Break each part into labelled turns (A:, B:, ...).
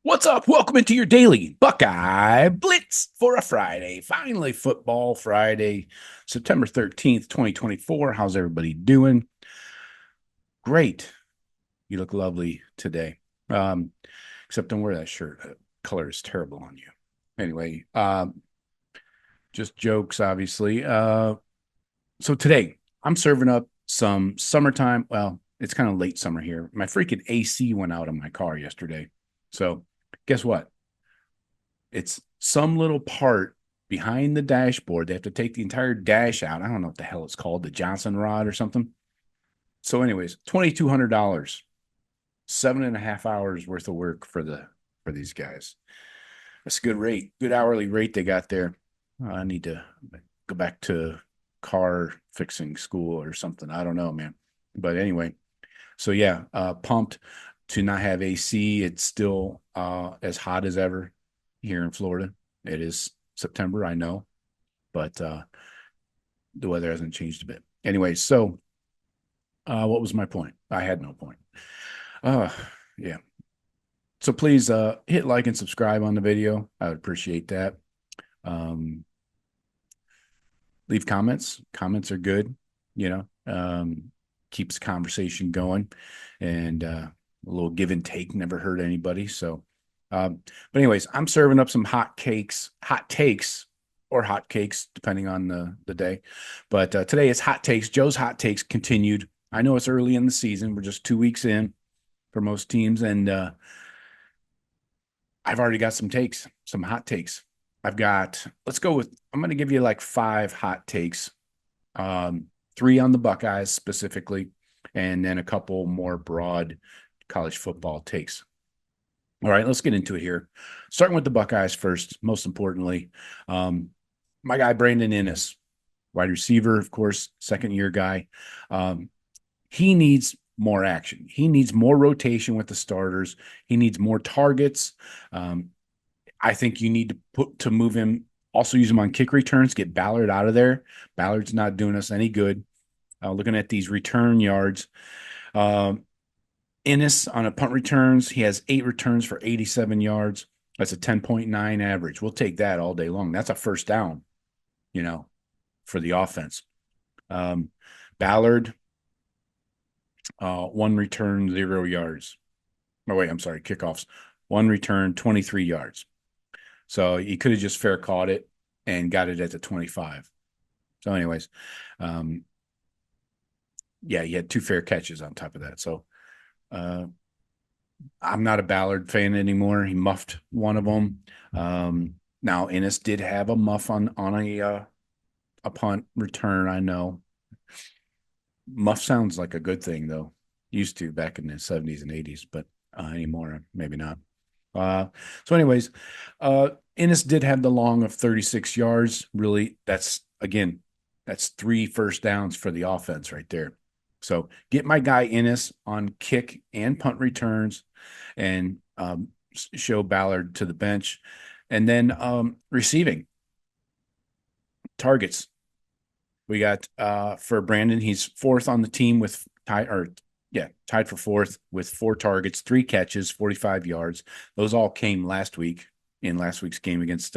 A: What's up? Welcome into your daily Buckeye Blitz for a Friday. Finally, football Friday, September 13th, 2024. How's everybody doing? Great. You look lovely today. Um, except don't wear that shirt. The color is terrible on you. Anyway, just jokes, obviously. So today I'm serving up some summertime. Well, it's kind of late summer here. My freaking AC went out in my car yesterday. So guess what? It's some little part behind the dashboard. They have to take the entire dash out. I don't know what the hell it's called, the Johnson rod or something. So, anyways, $2,200, 7.5 hours worth of work for these guys. That's a good rate, good hourly rate they got there. I need to go back to car fixing school or something. I don't know, man. But anyway, so yeah, pumped to not have AC. It's still as hot as ever here in Florida. It is September, I know, but the weather hasn't changed a bit. Anyway, so what was my point? I had no point. Uh, yeah. So please hit like and subscribe on the video. I would appreciate that. Um, leave comments. Comments are good, you know. Keeps the conversation going, and a little give and take never hurt anybody. So, but anyways, I'm serving up some hot takes, or hot cakes, depending on the day. But today it's hot takes. Joe's hot takes continued. I know it's early in the season. We're just 2 weeks in for most teams, and I've already got some takes, some hot takes. Let's go with, I'm going to give you like 5 hot takes, 3 on the Buckeyes specifically, and then a couple more broad college football takes. All right, let's get into it here. Starting with the Buckeyes first, most importantly. My guy, Brandon Inniss, wide receiver, of course, second-year guy. He needs more action. He needs more rotation with the starters. He needs more targets. I think you need to move him, also use him on kick returns, get Ballard out of there. Ballard's not doing us any good. Looking at these return yards, Inniss on a punt returns, he has 8 returns for 87 yards. That's a 10.9 average. We'll take that all day long. That's a first down, for the offense. Ballard, 1 return, 0 yards. Oh, wait, I'm sorry, kickoffs. 1 return, 23 yards. So he could have just fair caught it and got it at the 25. So, anyways, yeah, he had 2 fair catches on top of that. So, I'm not a Ballard fan anymore. He muffed one of them. Now Inniss did have a muff on a punt return. I know. Muff sounds like a good thing though. Used to back in the 70s and 80s, but anymore maybe not. So anyways, Inniss did have the long of 36 yards. Really, that's 3 first downs for the offense right there. So get my guy Inniss on kick and punt returns, and show Ballard to the bench. And then receiving targets. We got for Brandon, he's 4th on the team with tied for 4th with 4 targets, 3 catches, 45 yards. Those all came last week in last week's game against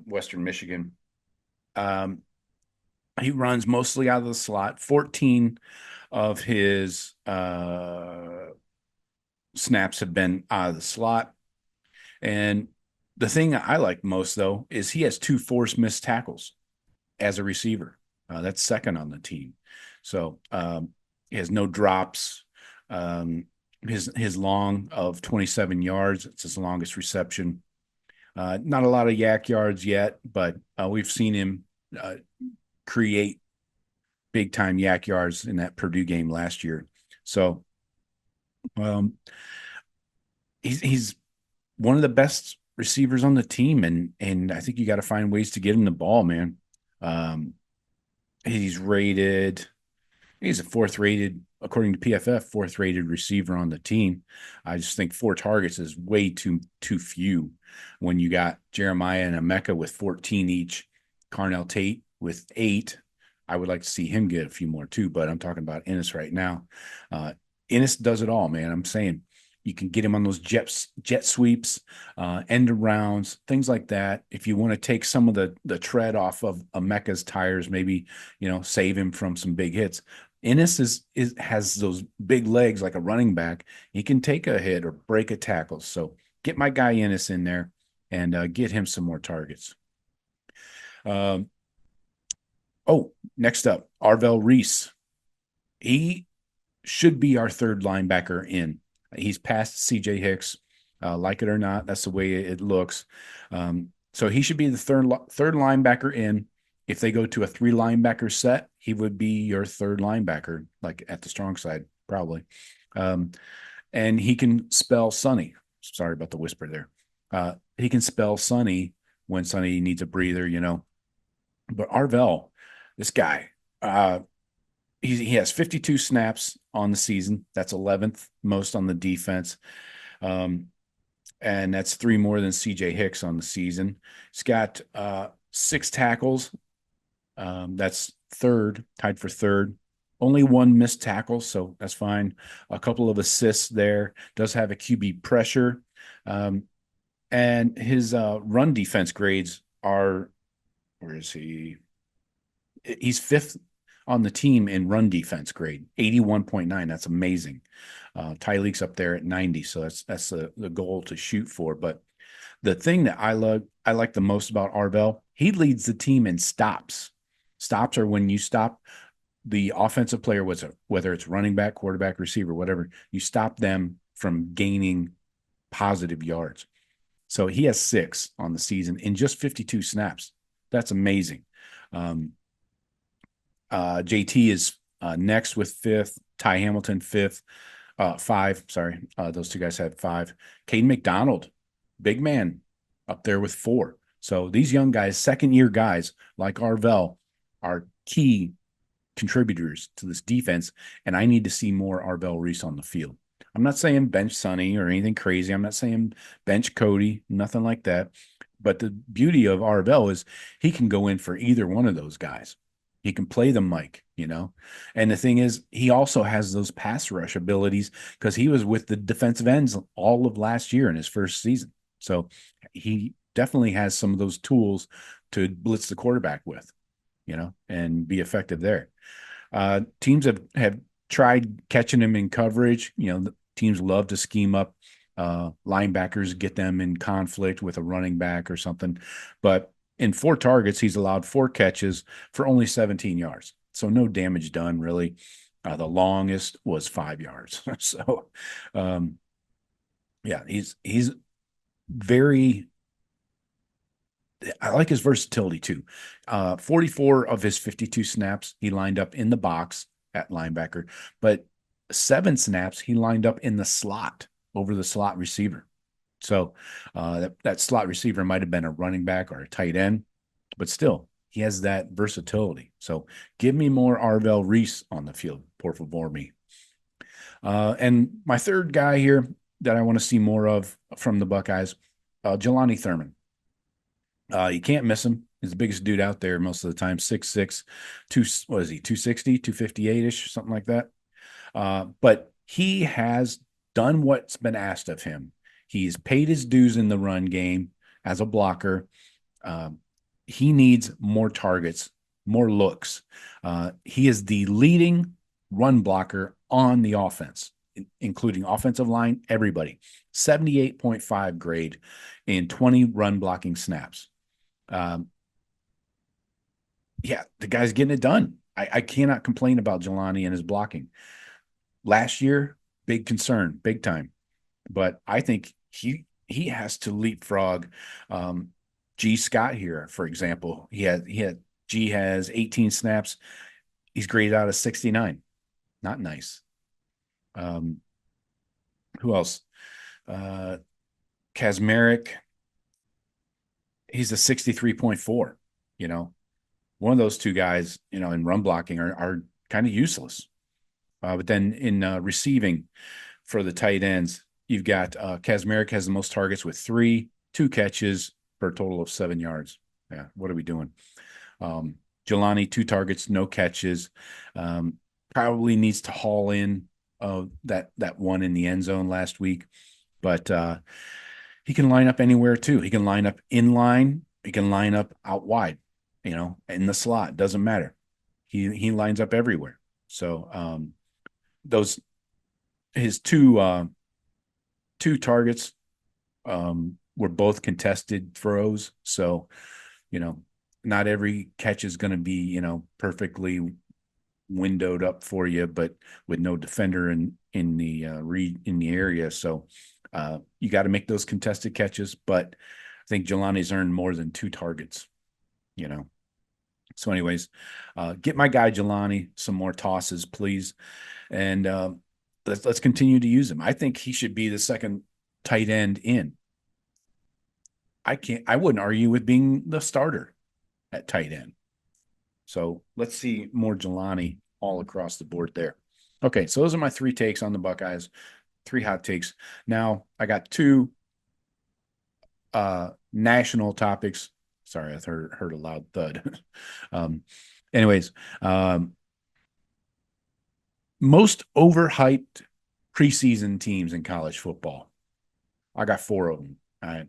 A: Western Michigan. He runs mostly out of the slot. 14 of his snaps have been out of the slot. And the thing I like most, though, is he has 2 forced missed tackles as a receiver. That's second on the team. So he has no drops. His long of 27 yards, it's his longest reception. Not a lot of yak yards yet, but we've seen him create big time yak yards in that Purdue game last year. So he's one of the best receivers on the team, and I think you got to find ways to get him the ball, man. He's a 4th rated, according to PFF, 4th rated receiver on the team. I just think 4 targets is way too few when you got Jeremiah and Emeka with 14 each, Carnell Tate with 8. I would like to see him get a few more too, but I'm talking about Inniss right now. Inniss does it all, man. I'm saying You can get him on those jet sweeps, end arounds, things like that. If you want to take some of the tread off of Emeka's tires, maybe save him from some big hits. Ennis has those big legs like a running back. He can take a hit or break a tackle. So get my guy Ennis in there and get him some more targets. Um, Next up, Arvell Reese. He should be our third linebacker in. He's past CJ Hicks, like it or not. That's the way it looks. So he should be the third linebacker in. If they go to a 3 linebacker set, he would be your third linebacker, like at the strong side, probably. And he can spell Sonny. Sorry about the whisper there. He can spell Sonny when Sonny needs a breather, But Arvell, this guy, he has 52 snaps on the season. That's 11th most on the defense. And that's 3 more than CJ Hicks on the season. He's got 6 tackles. That's tied for third. Only 1 missed tackle, so that's fine. A couple of assists there. Does have a QB pressure. And his run defense grades are, where is he? He's 5th on the team in run defense grade, 81.9. That's amazing. Tyleek's up there at 90, so that's the goal to shoot for. But the thing that I like the most about Arvell, he leads the team in stops. Stops are when you stop the offensive player, whether it's running back, quarterback, receiver, whatever, you stop them from gaining positive yards. So he has 6 on the season in just 52 snaps. That's amazing. JT is next with 5th. Ty Hamilton 5th. 5. Sorry, those 2 guys had 5. Caden McDonald, big man, up there with 4. So these young guys, second-year guys like Arvell, are key contributors to this defense, and I need to see more Arvell Reese on the field. I'm not saying bench Sonny or anything crazy. I'm not saying bench Cody, nothing like that. But the beauty of Arvell is he can go in for either one of those guys. He can play the mic, And the thing is, he also has those pass rush abilities because he was with the defensive ends all of last year in his first season. So he definitely has some of those tools to blitz the quarterback with, and be effective there. Teams have tried catching him in coverage. Teams love to scheme up linebackers, get them in conflict with a running back or something. But in 4 targets, he's allowed 4 catches for only 17 yards. So no damage done, really. The longest was 5 yards. So, yeah, he's very – I like his versatility too. 44 of his 52 snaps, he lined up in the box at linebacker. But 7 snaps, he lined up in the slot over the slot receiver. So that slot receiver might have been a running back or a tight end, but still, he has that versatility. So give me more Arvell Reese on the field, por favor me. And my third guy here that I want to see more of from the Buckeyes, Jelani Thurman. You can't miss him. He's the biggest dude out there most of the time, 6'6", 260, 258-ish, something like that. But he has done what's been asked of him. He's paid his dues in the run game as a blocker. He needs more targets, more looks. He is the leading run blocker on the offense, including offensive line, everybody. 78.5 grade in 20 run blocking snaps. Yeah, the guy's getting it done. I cannot complain about Jelani and his blocking. Last year, big concern, big time. But I think he has to leapfrog G. Scott here, for example. G has 18 snaps. He's graded out of 69. Not nice. Who else? Kazmarek. He's a 63.4. One of those 2 guys, in run blocking are kind of useless. But then in receiving for the tight ends, you've got Kazmarek has the most targets with 3, 2 catches for a total of 7 yards. Yeah, what are we doing? Jelani, 2 targets, no catches. Probably needs to haul in that one in the end zone last week. But he can line up anywhere too. He can line up in line. He can line up out wide, in the slot. Doesn't matter. He lines up everywhere. So those his two targets were both contested throws. So, not every catch is going to be, perfectly windowed up for you, but with no defender in the area. So you got to make those contested catches. But I think Jelani's earned more than two targets, So anyways, get my guy Jelani some more tosses, please. And let's continue to use him. I think he should be the second tight end in. I wouldn't argue with being the starter at tight end. So let's see more Jelani all across the board there. Okay, so those are my three takes on the Buckeyes, three hot takes. Now I got two national topics. Sorry, I heard a loud thud. Anyways, most overhyped preseason teams in college football. I got four of them. All right.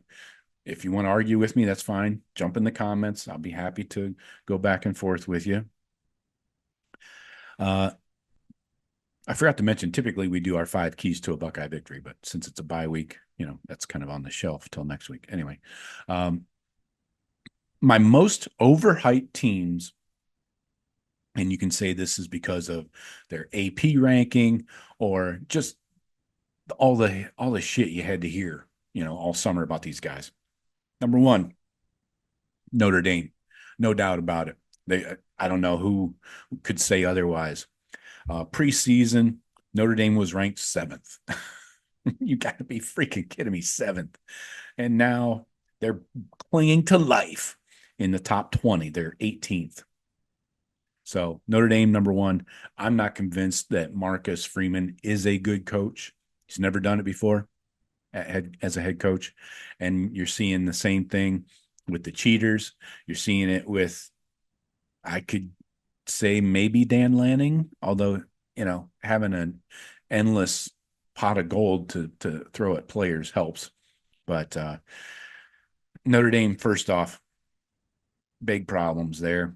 A: If you want to argue with me, that's fine. Jump in the comments. I'll be happy to go back and forth with you. I forgot to mention, typically we do our 5 keys to a Buckeye victory, but since it's a bye week, that's kind of on the shelf till next week. Anyway, my most overhyped teams, and you can say this is because of their AP ranking or just all the shit you had to hear, all summer about these guys. Number one, Notre Dame, no doubt about it. I don't know who could say otherwise. Preseason, Notre Dame was ranked 7th. You got to be freaking kidding me, 7th. And now they're clinging to life in the top 20. They're 18th. So Notre Dame, number one. I'm not convinced that Marcus Freeman is a good coach. He's never done it before as a head coach. And you're seeing the same thing with the cheaters. You're seeing it with, I could say maybe Dan Lanning, although, having an endless pot of gold to throw at players helps. But Notre Dame, first off, big problems there.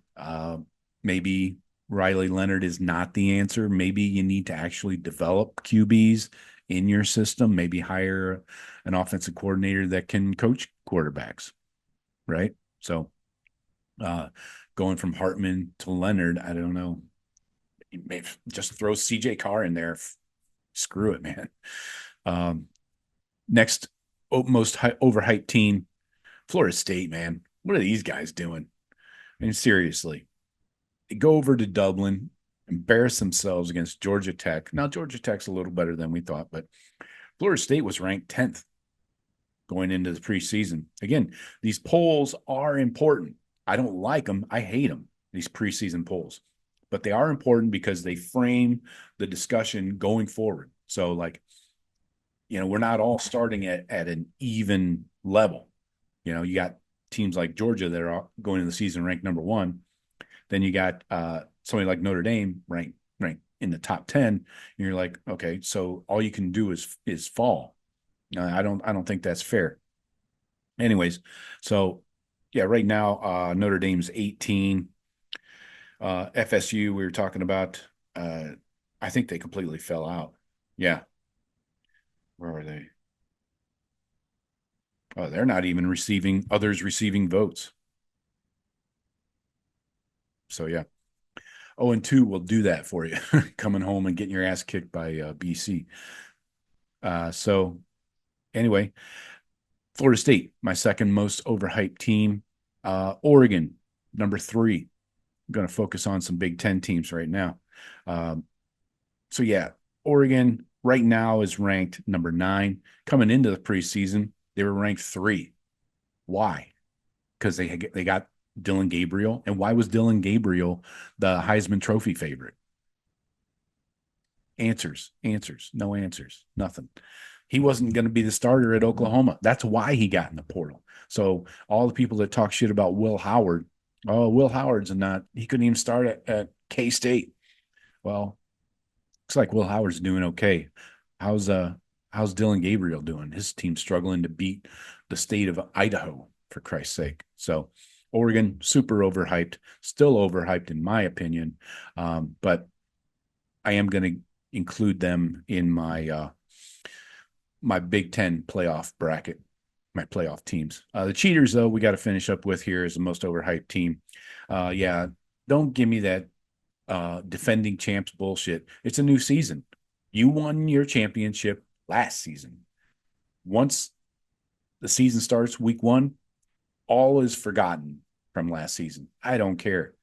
A: Maybe Riley Leonard is not the answer. Maybe you need to actually develop QBs in your system, maybe hire an offensive coordinator that can coach quarterbacks, right? So going from Hartman to Leonard, I don't know. Maybe just throw CJ Carr in there. Screw it, man. Next, most overhyped team, Florida State, man. What are these guys doing? I mean, seriously. They go over to Dublin, embarrass themselves against Georgia Tech. Now, Georgia Tech's a little better than we thought, but Florida State was ranked 10th going into the preseason. Again, these polls are important. I don't like them. I hate them, these preseason polls. But they are important because they frame the discussion going forward. So, we're not all starting at an even level. You got teams like Georgia that are going into the season ranked number 1. Then you got somebody like Notre Dame ranked in the top 10. And you're like, okay, so all you can do is fall. I don't think that's fair. Anyways, so yeah, right now Notre Dame's 18. FSU we were talking about. I think they completely fell out. Yeah. Where are they? Oh, they're not even receiving votes. So yeah. 0-2 will do that for you, coming home and getting your ass kicked by BC. So anyway, Florida State, my second most overhyped team. Oregon, number 3. I'm going to focus on some Big Ten teams right now. So yeah, Oregon right now is ranked number 9. Coming into the preseason, they were ranked 3. Why? Because they got Dylan Gabriel. And why was Dylan Gabriel the Heisman Trophy favorite? Answers, no answers, nothing. He wasn't going to be the starter at Oklahoma. That's why he got in the portal. So all the people that talk shit about Will Howard, Will Howard's he couldn't even start at K-State. Well, Looks like Will Howard's doing okay. How's uh how's Dylan Gabriel doing? His team's struggling to beat the state of Idaho, for Christ's sake. So Oregon, super overhyped, still overhyped in my opinion. But I am going to include them in my Big Ten playoff bracket, my playoff teams. The cheaters, though, we got to finish up with here as the most overhyped team. Yeah, don't give me that defending champs bullshit. It's a new season. You won your championship last season. Once the season starts, week one, all is forgotten from last season. I don't care.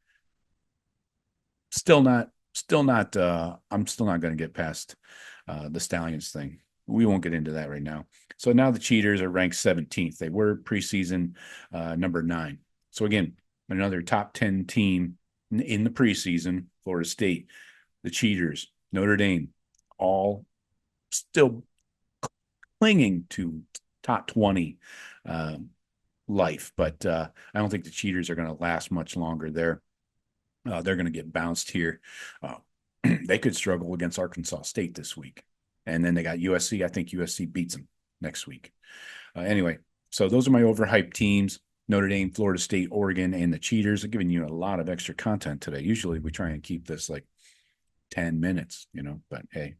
A: I'm still not going to get past the Stallions thing. We won't get into that right now. So now the cheaters are ranked 17th. They were preseason number 9. So again, another top 10 team in the preseason, Florida State, the cheaters, Notre Dame, all still clinging to top 20 life. But I don't think the cheaters are going to last much longer there. They're going to get bounced here. They could struggle against Arkansas State this week. And then they got USC. I think USC beats them next week. Anyway, so those are my overhyped teams. Notre Dame, Florida State, Oregon, and the cheaters. I've given you a lot of extra content today. Usually we try and keep this like 10 minutes, but hey,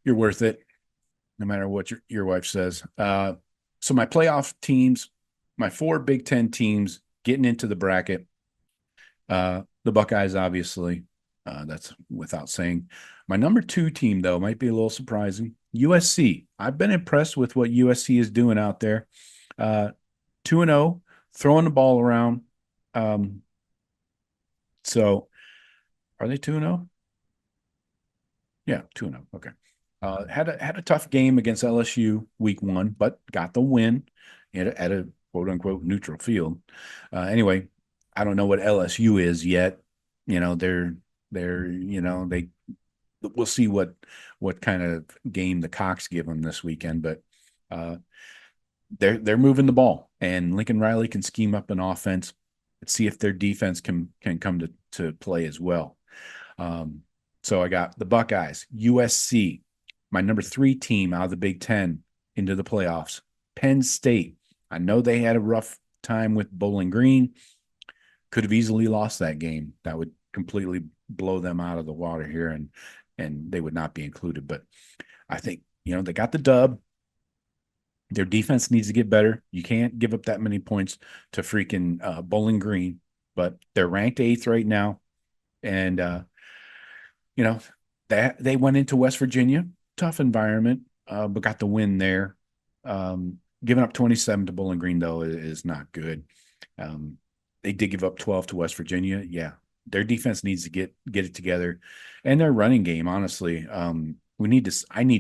A: you're worth it no matter what your wife says. So my playoff teams, my 4 Big Ten teams getting into the bracket. The Buckeyes, obviously, that's without saying. My number 2 team, though, might be a little surprising. USC. I've been impressed with what USC is doing out there. 2-0, throwing the ball around. So are they 2-0? Yeah, 2-0. Okay. Had a tough game against LSU week 1, but got the win at a quote unquote neutral field. Anyway, I don't know what LSU is yet. They we'll see what kind of game the Cox give them this weekend, but they're moving the ball, and Lincoln Riley can scheme up an offense. Let's see if their defense can come to play as well. So I got the Buckeyes, USC, my number 3 team out of the Big Ten into the playoffs. Penn State. I know they had a rough time with Bowling Green. Could have easily lost that game. That would completely blow them out of the water here, and they would not be included. But I think, they got the dub. Their defense needs to get better. You can't give up that many points to freaking Bowling Green, but they're ranked 8th right now. And, they went into West Virginia, tough environment, but got the win there. Giving up 27 to Bowling Green, though, is not good. They did give up 12 to West Virginia. Yeah, their defense needs to get it together, and their running game. Honestly, I need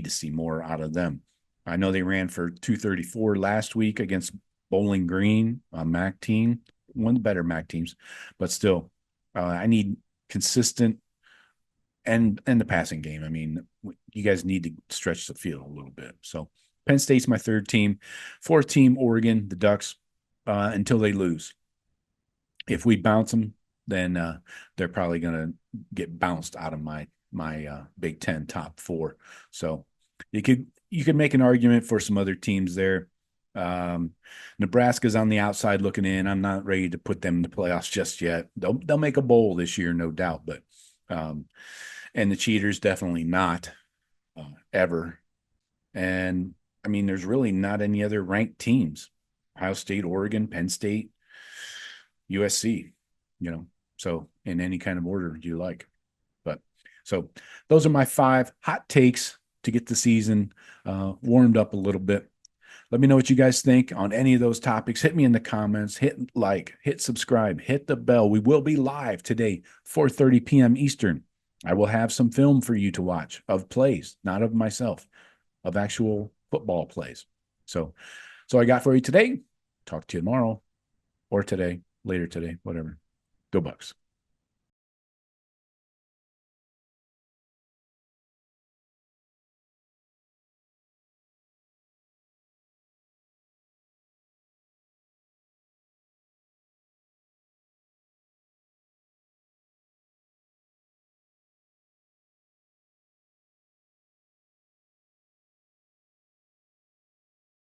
A: to see more out of them. I know they ran for 234 last week against Bowling Green, a MAC team, one of the better MAC teams, but still, I need consistent and the passing game. I mean, you guys need to stretch the field a little bit. So Penn State's my 3rd team, 4th team, Oregon, the Ducks, until they lose. If we bounce them, then they're probably going to get bounced out of my Big Ten top 4. So you could make an argument for some other teams there. Nebraska's on the outside looking in. I'm not ready to put them in the playoffs just yet. They'll make a bowl this year, no doubt, but and the cheaters definitely not ever. And I mean, there's really not any other ranked teams. Ohio State, Oregon, Penn State, USC, so in any kind of order you like. But so those are my 5 hot takes to get the season warmed up a little bit. Let me know what you guys think on any of those topics. Hit me in the comments, hit like, hit subscribe, hit the bell. We will be live today, 4:30 p.m. Eastern. I will have some film for you to watch of plays, not of myself, of actual football plays. So I got for you today. Talk to you tomorrow or today, later today, whatever. Go Bucks.